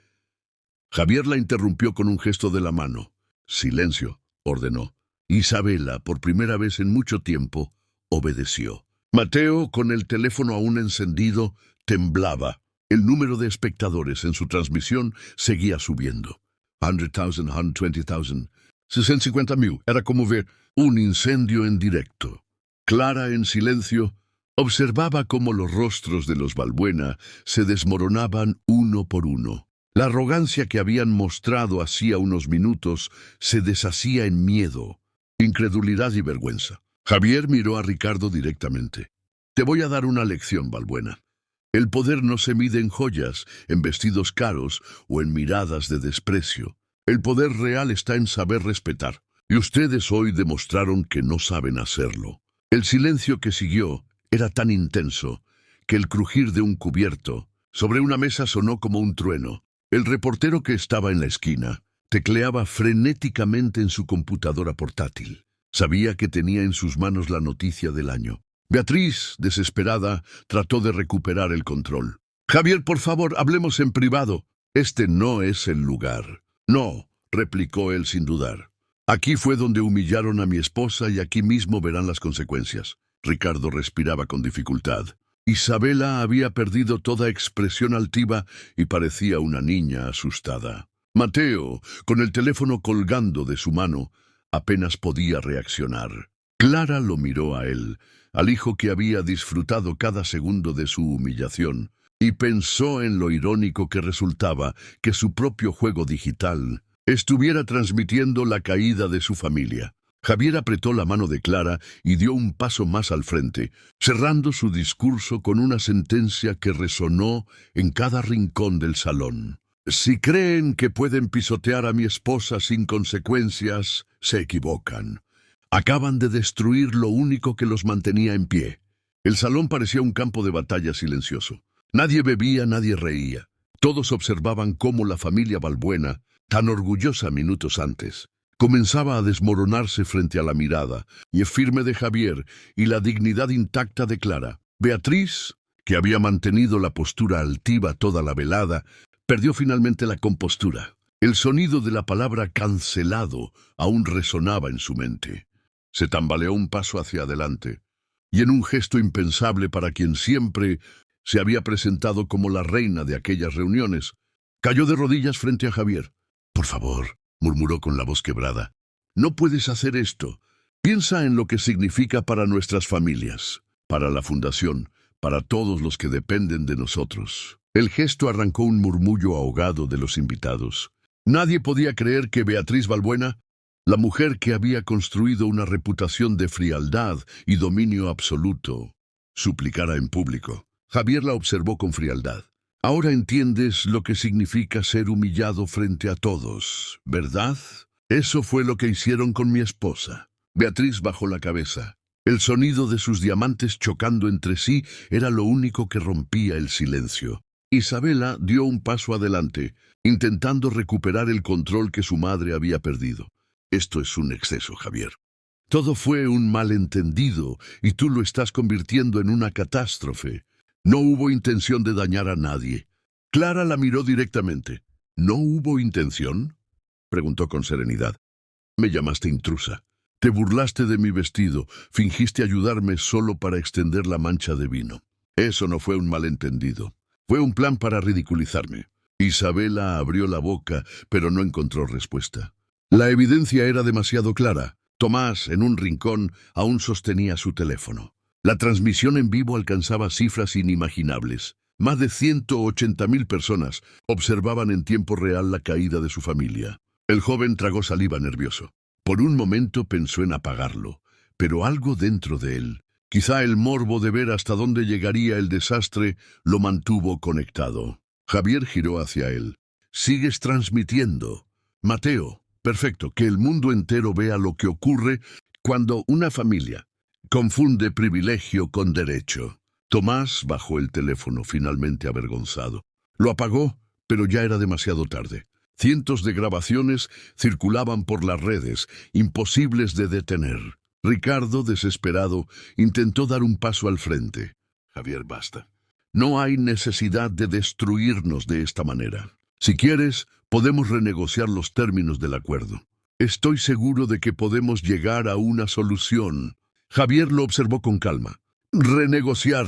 Javier la interrumpió con un gesto de la mano. Silencio, ordenó. Isabela, por primera vez en mucho tiempo, obedeció. Mateo, con el teléfono aún encendido, temblaba. El número de espectadores en su transmisión seguía subiendo. 100,000, 120,000, 650,000. Era como ver un incendio en directo. Clara, en silencio, observaba cómo los rostros de los Balbuena se desmoronaban uno por uno. La arrogancia que habían mostrado hacía unos minutos se deshacía en miedo, incredulidad y vergüenza. Javier miró a Ricardo directamente. Te voy a dar una lección, Balbuena. El poder no se mide en joyas, en vestidos caros o en miradas de desprecio. El poder real está en saber respetar. Y ustedes hoy demostraron que no saben hacerlo. El silencio que siguió era tan intenso que el crujir de un cubierto sobre una mesa sonó como un trueno. El reportero que estaba en la esquina tecleaba frenéticamente en su computadora portátil. Sabía que tenía en sus manos la noticia del año. Beatriz, desesperada, trató de recuperar el control. Javier, por favor, hablemos en privado. Este no es el lugar. No, replicó él sin dudar. Aquí fue donde humillaron a mi esposa y aquí mismo verán las consecuencias. Ricardo respiraba con dificultad. Isabela había perdido toda expresión altiva y parecía una niña asustada. Mateo, con el teléfono colgando de su mano, apenas podía reaccionar. Clara lo miró a él, al hijo que había disfrutado cada segundo de su humillación, y pensó en lo irónico que resultaba que su propio juego digital estuviera transmitiendo la caída de su familia. Javier apretó la mano de Clara y dio un paso más al frente, cerrando su discurso con una sentencia que resonó en cada rincón del salón. Si creen que pueden pisotear a mi esposa sin consecuencias, se equivocan. Acaban de destruir lo único que los mantenía en pie. El salón parecía un campo de batalla silencioso. Nadie bebía, nadie reía. Todos observaban cómo la familia Balbuena, tan orgullosa minutos antes, comenzaba a desmoronarse frente a la mirada y firme de Javier y la dignidad intacta de Clara. Beatriz, que había mantenido la postura altiva toda la velada, perdió finalmente la compostura. El sonido de la palabra cancelado aún resonaba en su mente. Se tambaleó un paso hacia adelante, y en un gesto impensable para quien siempre se había presentado como la reina de aquellas reuniones, cayó de rodillas frente a Javier. «Por favor», murmuró con la voz quebrada, «no puedes hacer esto. Piensa en lo que significa para nuestras familias, para la fundación, para todos los que dependen de nosotros. El gesto arrancó un murmullo ahogado de los invitados. Nadie podía creer que Beatriz Balbuena, la mujer que había construido una reputación de frialdad y dominio absoluto, suplicara en público. Javier la observó con frialdad. Ahora entiendes lo que significa ser humillado frente a todos, ¿verdad? Eso fue lo que hicieron con mi esposa. Beatriz bajó la cabeza. El sonido de sus diamantes chocando entre sí era lo único que rompía el silencio. Isabela dio un paso adelante, intentando recuperar el control que su madre había perdido. Esto es un exceso, Javier. Todo fue un malentendido y tú lo estás convirtiendo en una catástrofe. No hubo intención de dañar a nadie. Clara la miró directamente. ¿No hubo intención?, preguntó con serenidad. Me llamaste intrusa. Te burlaste de mi vestido, fingiste ayudarme solo para extender la mancha de vino. Eso no fue un malentendido. Fue un plan para ridiculizarme. Isabela abrió la boca, pero no encontró respuesta. La evidencia era demasiado clara. Tomás, en un rincón, aún sostenía su teléfono. La transmisión en vivo alcanzaba cifras inimaginables. Más de 180.000 personas observaban en tiempo real la caída de su familia. El joven tragó saliva nervioso. Por un momento pensó en apagarlo, pero algo dentro de él, quizá el morbo de ver hasta dónde llegaría el desastre, lo mantuvo conectado. Javier giró hacia él. «Sigues transmitiendo. Mateo, perfecto, que el mundo entero vea lo que ocurre cuando una familia confunde privilegio con derecho». Tomás bajó el teléfono, finalmente avergonzado. Lo apagó, pero ya era demasiado tarde. Cientos de grabaciones circulaban por las redes, imposibles de detener. Ricardo, desesperado, intentó dar un paso al frente. «Javier, basta. No hay necesidad de destruirnos de esta manera. Si quieres, podemos renegociar los términos del acuerdo. Estoy seguro de que podemos llegar a una solución». Javier lo observó con calma. «Renegociar.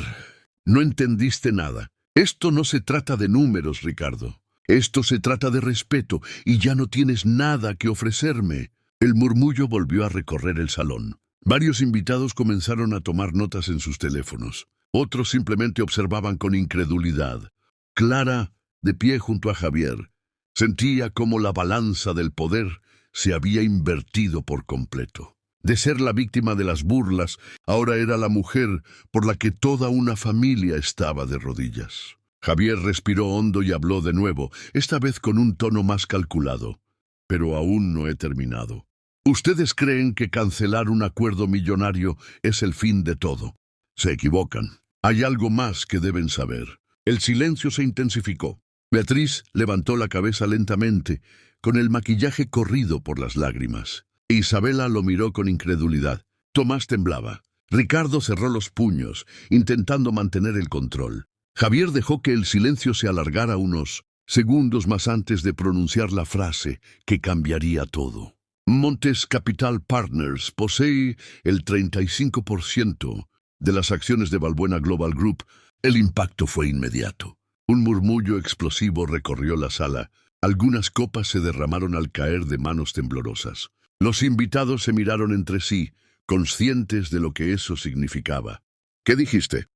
No entendiste nada. Esto no se trata de números, Ricardo. Esto se trata de respeto, y ya no tienes nada que ofrecerme». El murmullo volvió a recorrer el salón. Varios invitados comenzaron a tomar notas en sus teléfonos. Otros simplemente observaban con incredulidad. Clara, de pie junto a Javier, sentía cómo la balanza del poder se había invertido por completo. De ser la víctima de las burlas, ahora era la mujer por la que toda una familia estaba de rodillas. Javier respiró hondo y habló de nuevo, esta vez con un tono más calculado. «Pero aún no he terminado. Ustedes creen que cancelar un acuerdo millonario es el fin de todo. Se equivocan. Hay algo más que deben saber». El silencio se intensificó. Beatriz levantó la cabeza lentamente, con el maquillaje corrido por las lágrimas. Isabela lo miró con incredulidad. Tomás temblaba. Ricardo cerró los puños, intentando mantener el control. Javier dejó que el silencio se alargara unos segundos más antes de pronunciar la frase que cambiaría todo. «Montes Capital Partners posee el 35% de las acciones de Balbuena Global Group». El impacto fue inmediato. Un murmullo explosivo recorrió la sala. Algunas copas se derramaron al caer de manos temblorosas. Los invitados se miraron entre sí, conscientes de lo que eso significaba. «¿Qué dijiste?»,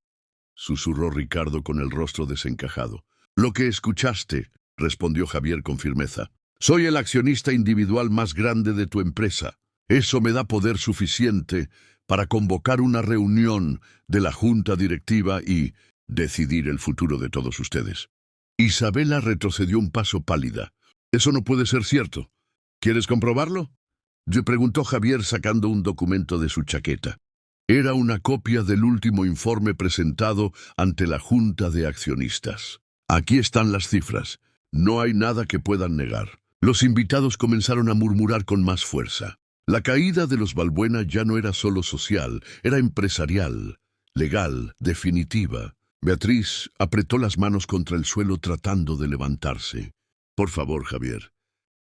susurró Ricardo con el rostro desencajado. «Lo que escuchaste», respondió Javier con firmeza. «Soy el accionista individual más grande de tu empresa. Eso me da poder suficiente para convocar una reunión de la junta directiva y decidir el futuro de todos ustedes». Isabela retrocedió un paso pálida. «Eso no puede ser cierto. ¿Quieres comprobarlo?», le preguntó Javier sacando un documento de su chaqueta. Era una copia del último informe presentado ante la Junta de Accionistas. «Aquí están las cifras. No hay nada que puedan negar». Los invitados comenzaron a murmurar con más fuerza. La caída de los Balbuena ya no era solo social, era empresarial, legal, definitiva. Beatriz apretó las manos contra el suelo tratando de levantarse. «Por favor, Javier,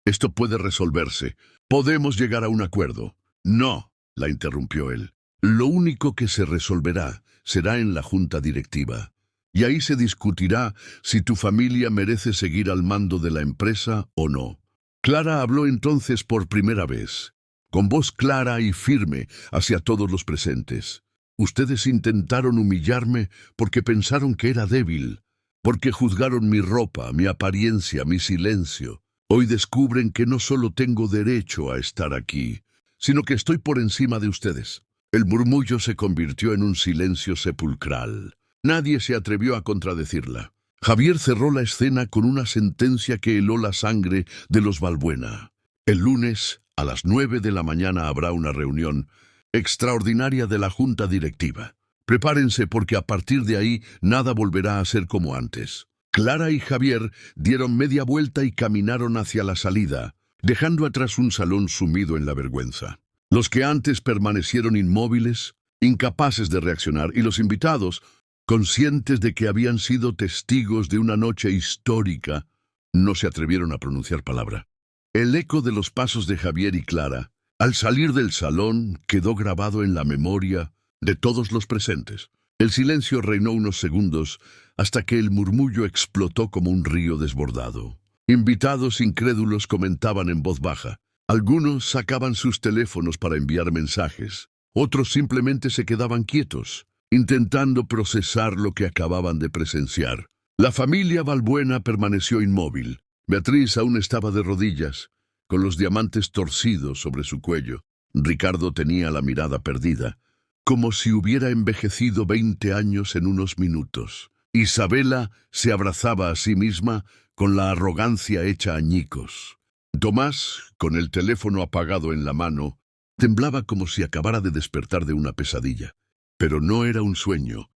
esto puede resolverse. Podemos llegar a un acuerdo». «No», la interrumpió él. «Lo único que se resolverá será en la junta directiva. Y ahí se discutirá si tu familia merece seguir al mando de la empresa o no». Clara habló entonces por primera vez, con voz clara y firme hacia todos los presentes. Ustedes intentaron humillarme porque pensaron que era débil, porque juzgaron mi ropa, mi apariencia, mi silencio. Hoy descubren que no solo tengo derecho a estar aquí, sino que estoy por encima de ustedes. El murmullo se convirtió en un silencio sepulcral. Nadie se atrevió a contradecirla. Javier cerró la escena con una sentencia que heló la sangre de los Balbuena. El lunes, a las 9 de la mañana, habrá una reunión extraordinaria de la Junta Directiva. Prepárense porque a partir de ahí nada volverá a ser como antes. Clara y Javier dieron media vuelta y caminaron hacia la salida, dejando atrás un salón sumido en la vergüenza. Los que antes permanecieron inmóviles, incapaces de reaccionar, y los invitados, conscientes de que habían sido testigos de una noche histórica, no se atrevieron a pronunciar palabra. El eco de los pasos de Javier y Clara, al salir del salón, quedó grabado en la memoria de todos los presentes. El silencio reinó unos segundos hasta que el murmullo explotó como un río desbordado. Invitados incrédulos comentaban en voz baja. Algunos sacaban sus teléfonos para enviar mensajes. Otros simplemente se quedaban quietos, intentando procesar lo que acababan de presenciar. La familia Balbuena permaneció inmóvil. Beatriz aún estaba de rodillas, con los diamantes torcidos sobre su cuello. Ricardo tenía la mirada perdida, como si hubiera envejecido 20 años en unos minutos. Isabela se abrazaba a sí misma con la arrogancia hecha añicos. Tomás, con el teléfono apagado en la mano, temblaba como si acabara de despertar de una pesadilla. Pero no era un sueño,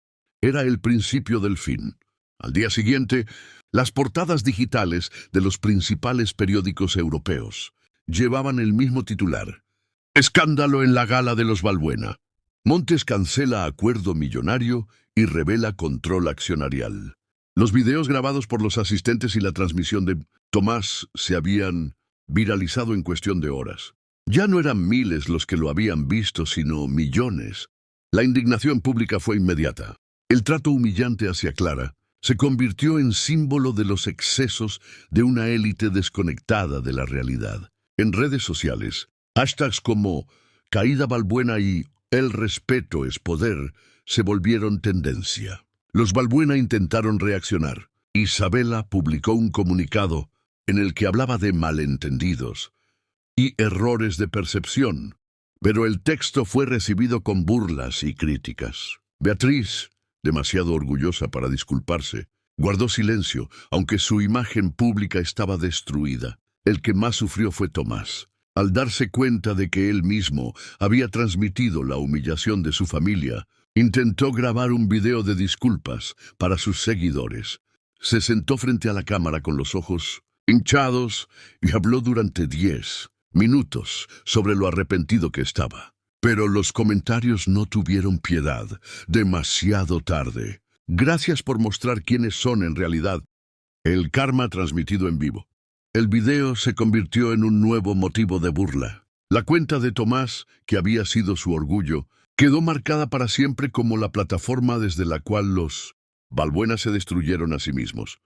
era el principio del fin. Al día siguiente, las portadas digitales de los principales periódicos europeos llevaban el mismo titular: Escándalo en la gala de los Balbuena. Montes cancela acuerdo millonario y revela control accionarial. Los videos grabados por los asistentes y la transmisión de Tomás se habían viralizado en cuestión de horas. Ya no eran miles los que lo habían visto, sino millones. La indignación pública fue inmediata. El trato humillante hacia Clara se convirtió en símbolo de los excesos de una élite desconectada de la realidad. En redes sociales, hashtags como Caída Balbuena y El respeto es poder se volvieron tendencia. Los Balbuena intentaron reaccionar. Isabela publicó un comunicado en el que hablaba de malentendidos y errores de percepción, pero el texto fue recibido con burlas y críticas. Beatriz, demasiado orgullosa para disculparse, guardó silencio, aunque su imagen pública estaba destruida. El que más sufrió fue Tomás. Al darse cuenta de que él mismo había transmitido la humillación de su familia, intentó grabar un video de disculpas para sus seguidores. Se sentó frente a la cámara con los ojos hinchados y habló durante 10 minutos sobre lo arrepentido que estaba. Pero los comentarios no tuvieron piedad. Demasiado tarde. Gracias por mostrar quiénes son en realidad. El karma transmitido en vivo. El video se convirtió en un nuevo motivo de burla. La cuenta de Tomás, que había sido su orgullo, quedó marcada para siempre como la plataforma desde la cual los Balbuena se destruyeron a sí mismos.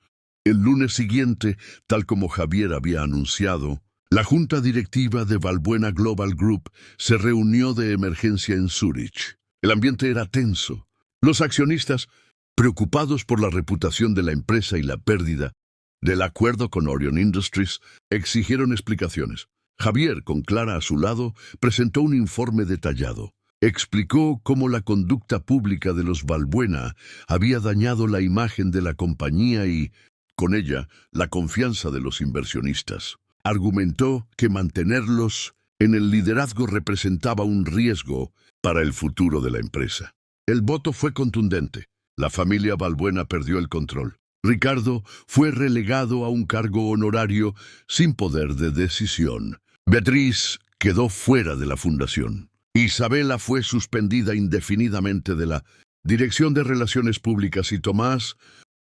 El lunes siguiente, tal como Javier había anunciado, la junta directiva de Balbuena Global Group se reunió de emergencia en Zúrich. El ambiente era tenso. Los accionistas, preocupados por la reputación de la empresa y la pérdida del acuerdo con Orion Industries, exigieron explicaciones. Javier, con Clara a su lado, presentó un informe detallado. Explicó cómo la conducta pública de los Balbuena había dañado la imagen de la compañía y, con ella, la confianza de los inversionistas. Argumentó que mantenerlos en el liderazgo representaba un riesgo para el futuro de la empresa. El voto fue contundente. La familia Balbuena perdió el control. Ricardo fue relegado a un cargo honorario sin poder de decisión. Beatriz quedó fuera de la fundación. Isabela fue suspendida indefinidamente de la Dirección de Relaciones Públicas y Tomás,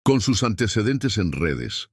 con sus antecedentes en redes,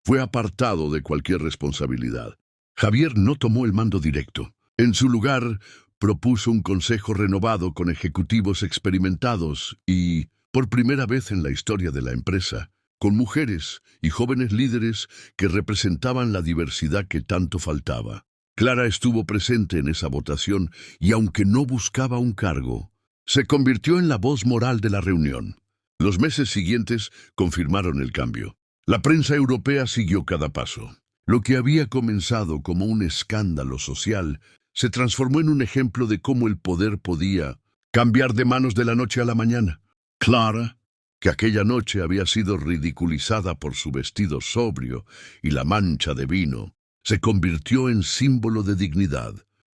fue apartado de cualquier responsabilidad. Javier no tomó el mando directo. En su lugar, propuso un consejo renovado con ejecutivos experimentados y, por primera vez en la historia de la empresa, con mujeres y jóvenes líderes que representaban la diversidad que tanto faltaba. Clara estuvo presente en esa votación y, aunque no buscaba un cargo, se convirtió en la voz moral de la reunión. Los meses siguientes confirmaron el cambio. La prensa europea siguió cada paso. Lo que había comenzado como un escándalo social se transformó en un ejemplo de cómo el poder podía cambiar de manos de la noche a la mañana. Clara, que aquella noche había sido ridiculizada por su vestido sobrio y la mancha de vino, se convirtió en símbolo de dignidad.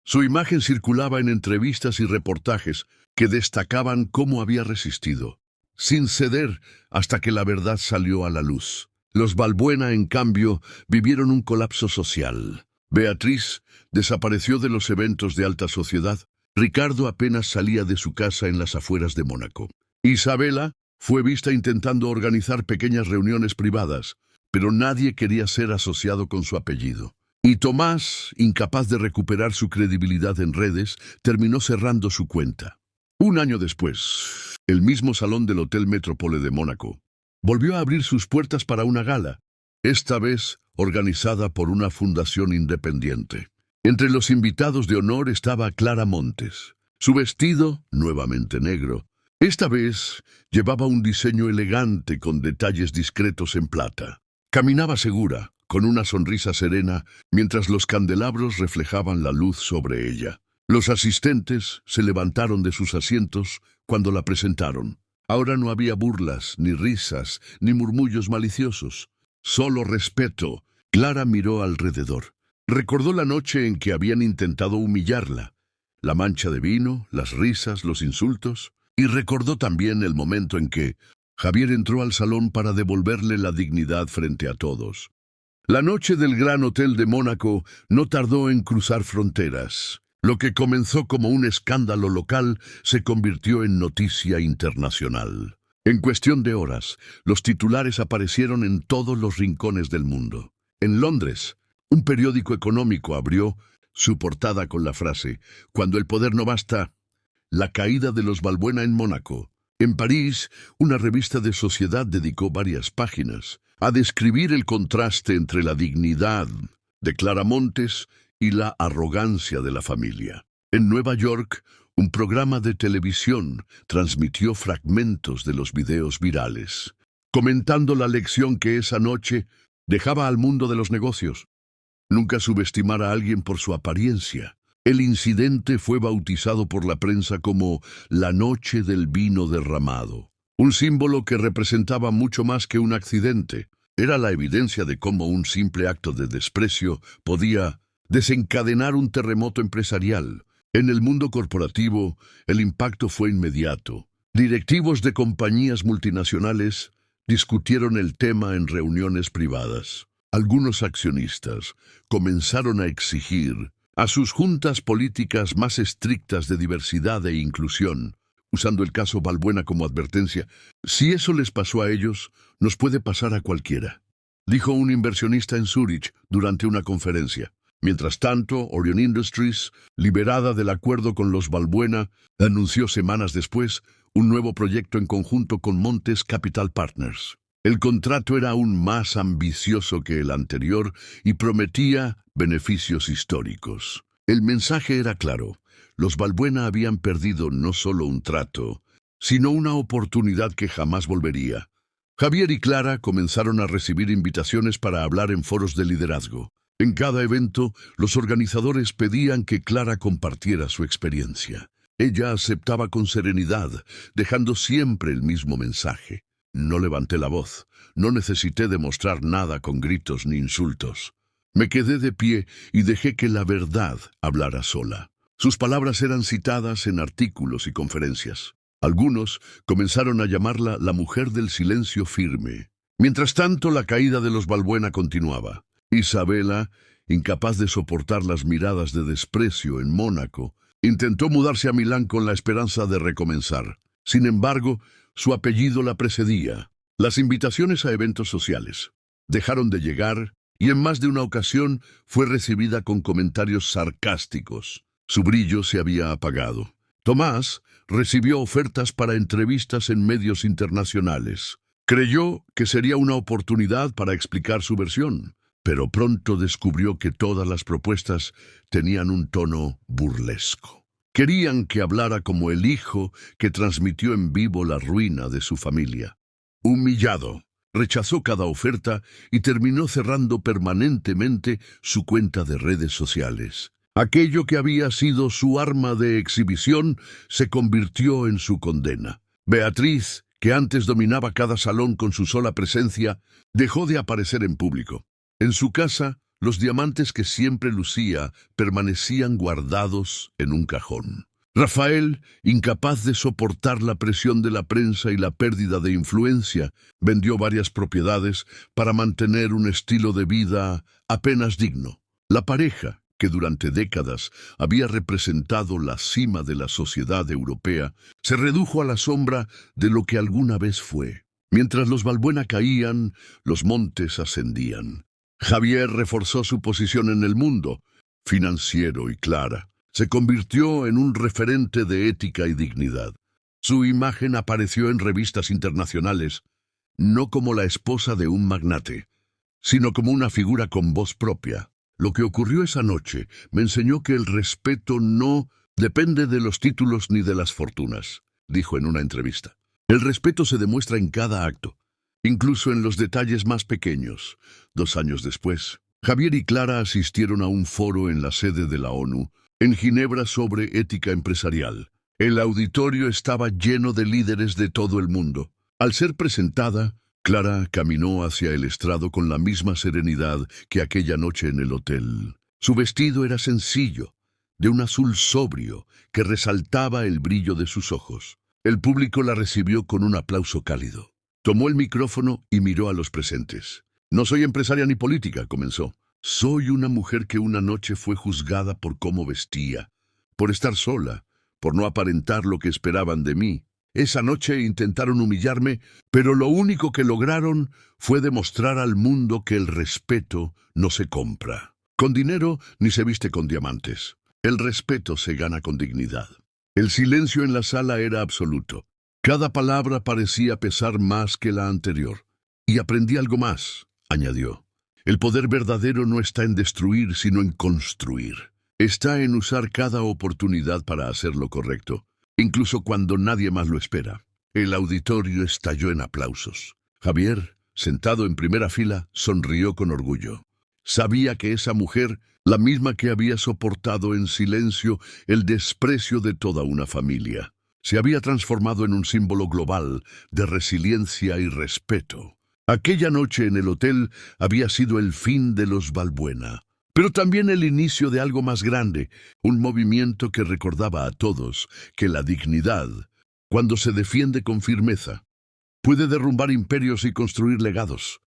Su imagen circulaba en entrevistas y reportajes que destacaban cómo había resistido, sin ceder hasta que la verdad salió a la luz. Los Balbuena, en cambio, vivieron un colapso social. Beatriz desapareció de los eventos de alta sociedad. Ricardo apenas salía de su casa en las afueras de Mónaco. Isabela fue vista intentando organizar pequeñas reuniones privadas, pero nadie quería ser asociado con su apellido. Y Tomás, incapaz de recuperar su credibilidad en redes, terminó cerrando su cuenta. Un año después, el mismo salón del Hotel Métropole de Mónaco volvió a abrir sus puertas para una gala, esta vez organizada por una fundación independiente. Entre los invitados de honor estaba Clara Montes. Su vestido, nuevamente negro, esta vez llevaba un diseño elegante con detalles discretos en plata. Caminaba segura, con una sonrisa serena, mientras los candelabros reflejaban la luz sobre ella. Los asistentes se levantaron de sus asientos cuando la presentaron. Ahora no había burlas, ni risas, ni murmullos maliciosos. Solo respeto. Clara miró alrededor. Recordó la noche en que habían intentado humillarla, la mancha de vino, las risas, los insultos, y recordó también el momento en que Javier entró al salón para devolverle la dignidad frente a todos. La noche del Gran Hotel de Mónaco no tardó en cruzar fronteras. Lo que comenzó como un escándalo local se convirtió en noticia internacional. En cuestión de horas, los titulares aparecieron en todos los rincones del mundo. En Londres, un periódico económico abrió su portada con la frase «Cuando el poder no basta, la caída de los Balbuena en Mónaco». En París, una revista de sociedad dedicó varias páginas a describir el contraste entre la dignidad de Clara Montes y la arrogancia de la familia. En Nueva York, un programa de televisión transmitió fragmentos de los videos virales, comentando la lección que esa noche dejaba al mundo de los negocios. Nunca subestimar a alguien por su apariencia. El incidente fue bautizado por la prensa como la noche del vino derramado, un símbolo que representaba mucho más que un accidente. Era la evidencia de cómo un simple acto de desprecio podía desencadenar un terremoto empresarial. En el mundo corporativo, el impacto fue inmediato. Directivos de compañías multinacionales discutieron el tema en reuniones privadas. Algunos accionistas comenzaron a exigir a sus juntas políticas más estrictas de diversidad e inclusión, usando el caso Balbuena como advertencia. Si eso les pasó a ellos, nos puede pasar a cualquiera, dijo un inversionista en Zúrich durante una conferencia. Mientras tanto, Orion Industries, liberada del acuerdo con los Balbuena, anunció semanas después un nuevo proyecto en conjunto con Montes Capital Partners. El contrato era aún más ambicioso que el anterior y prometía beneficios históricos. El mensaje era claro. Los Balbuena habían perdido no solo un trato, sino una oportunidad que jamás volvería. Javier y Clara comenzaron a recibir invitaciones para hablar en foros de liderazgo. En cada evento, los organizadores pedían que Clara compartiera su experiencia. Ella aceptaba con serenidad, dejando siempre el mismo mensaje. No levanté la voz, no necesité demostrar nada con gritos ni insultos. Me quedé de pie y dejé que la verdad hablara sola. Sus palabras eran citadas en artículos y conferencias. Algunos comenzaron a llamarla la mujer del silencio firme. Mientras tanto, la caída de los Balbuena continuaba. Isabela, incapaz de soportar las miradas de desprecio en Mónaco, intentó mudarse a Milán con la esperanza de recomenzar. Sin embargo, su apellido la precedía. Las invitaciones a eventos sociales dejaron de llegar y en más de una ocasión fue recibida con comentarios sarcásticos. Su brillo se había apagado. Tomás recibió ofertas para entrevistas en medios internacionales. Creyó que sería una oportunidad para explicar su versión, pero pronto descubrió que todas las propuestas tenían un tono burlesco. Querían que hablara como el hijo que transmitió en vivo la ruina de su familia. Humillado, rechazó cada oferta y terminó cerrando permanentemente su cuenta de redes sociales. Aquello que había sido su arma de exhibición se convirtió en su condena. Beatriz, que antes dominaba cada salón con su sola presencia, dejó de aparecer en público. En su casa, los diamantes que siempre lucía permanecían guardados en un cajón. Rafael, incapaz de soportar la presión de la prensa y la pérdida de influencia, vendió varias propiedades para mantener un estilo de vida apenas digno. La pareja, que durante décadas había representado la cima de la sociedad europea, se redujo a la sombra de lo que alguna vez fue. Mientras los Balbuena caían, los Montes ascendían. Javier reforzó su posición en el mundo, financiero y clara. Se convirtió en un referente de ética y dignidad. Su imagen apareció en revistas internacionales, no como la esposa de un magnate, sino como una figura con voz propia. Lo que ocurrió esa noche me enseñó que el respeto no depende de los títulos ni de las fortunas, dijo en una entrevista. El respeto se demuestra en cada acto, incluso en los detalles más pequeños. 2 años después, Javier y Clara asistieron a un foro en la sede de la ONU, en Ginebra, sobre ética empresarial. El auditorio estaba lleno de líderes de todo el mundo. Al ser presentada, Clara caminó hacia el estrado con la misma serenidad que aquella noche en el hotel. Su vestido era sencillo, de un azul sobrio que resaltaba el brillo de sus ojos. El público la recibió con un aplauso cálido. Tomó el micrófono y miró a los presentes. «No soy empresaria ni política», comenzó. «Soy una mujer que una noche fue juzgada por cómo vestía, por estar sola, por no aparentar lo que esperaban de mí. Esa noche intentaron humillarme, pero lo único que lograron fue demostrar al mundo que el respeto no se compra. Con dinero ni se viste con diamantes. El respeto se gana con dignidad». El silencio en la sala era absoluto. Cada palabra parecía pesar más que la anterior. «Y aprendí algo más», añadió. «El poder verdadero no está en destruir, sino en construir. Está en usar cada oportunidad para hacer lo correcto, incluso cuando nadie más lo espera». El auditorio estalló en aplausos. Javier, sentado en primera fila, sonrió con orgullo. Sabía que esa mujer, la misma que había soportado en silencio el desprecio de toda una familia, se había transformado en un símbolo global de resiliencia y respeto. Aquella noche en el hotel había sido el fin de los Balbuena, pero también el inicio de algo más grande, un movimiento que recordaba a todos que la dignidad, cuando se defiende con firmeza, puede derrumbar imperios y construir legados.